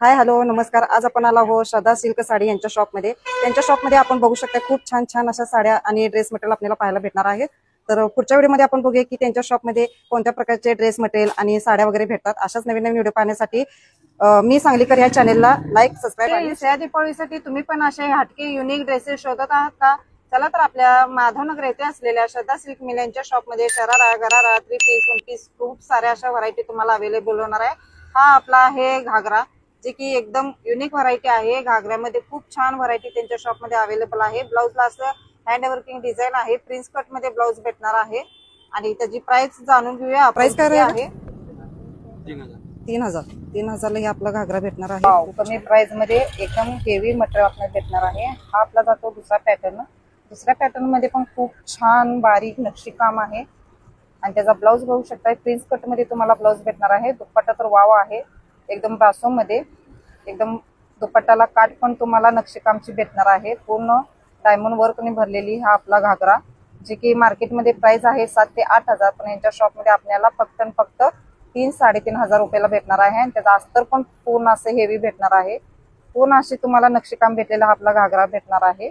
Hi hello नमस्कार। आज आपण आलो आहोत श्रद्धा सिल्क साडी यांच्या शॉपमध्ये। त्यांच्या शॉपमध्ये आपण बघू शकता खूप छान छान अशा साड्या आणि ड्रेस मटेरियल आपल्याला पाहायला भेटणार आहे। तर पुढच्या व्हिडिओमध्ये आपण बघूया की त्यांच्या शॉपमध्ये कोणत्या प्रकारचे ड्रेस मटेरियल आणि साड्या वगैरे भेटतात। अशाच नवीन नवीन व्हिडिओ पाहण्यासाठी मी सांगलीकर या चॅनलला लाईक सबस्क्राइब आणि या दिवाळीसाठी तुम्ही पण असे हटके युनिक ड्रेसेस शोधत आहात का? चला तर आपल्या माधवनगर येथे असलेल्या श्रद्धा सिल्क मिल यांच्या शॉपमध्ये शरारा, गरारा, 3 पीस, 1 पीस खूप साऱ्या अशा व्हरायटी तुम्हाला अवेलेबल होणार आहे। हा आपला आहे घागरा, जे की एकदम युनिक व्हरायटी आहे। घागऱ्यामध्ये खूप छान व्हरायटी त्यांच्या शॉपमध्ये अवेलेबल आहे। ब्लाउजला असं हँड वर्किंग डिझाइन आहे। प्रिन्स कट मध्ये ब्लाउज भेटणार आहे आणि त्याची प्राइस जाणून घेऊया। प्राइस काय आहे? 3000 3000 ला आपला घागरा भेटणार आहे। कमी प्राइस मध्ये एकदम हेवी मटेरियल आपल्याला भेटणार आहे। हा आपला जातो दुसरा पॅटर्न। दुसऱ्या पॅटर्न मध्ये पण खूप छान बारीक नक्षीकाम आहे आणि त्याचा ब्लाउज बघू शकता। प्रिन्स कट मध्ये तुम्हाला ब्लाउज भेटणार आहे। दुपट्टा तर वाव आहे एकदम ब्रासो मध्ये। एकदम दुपट्टाला काठ पण तुम्हाला नक्षीकामची भेटणार आहे। पूर्ण डायमंड वर्कने भरलेली हा आपला घागरा, जे की मार्केटमध्ये प्राइस आहे 7 ते 8000, पण यांच्या शॉपमध्ये आपल्याला फक्त 3-3.5 रुपयाला भेटणार आहे। आणि त्याचा अस्तर पण पूर्ण असे हेवी भेटणार आहे। पूर्ण अशी तुम्हाला नक्षीकाम भेटलेला हा आपला घागरा भेटणार आहे।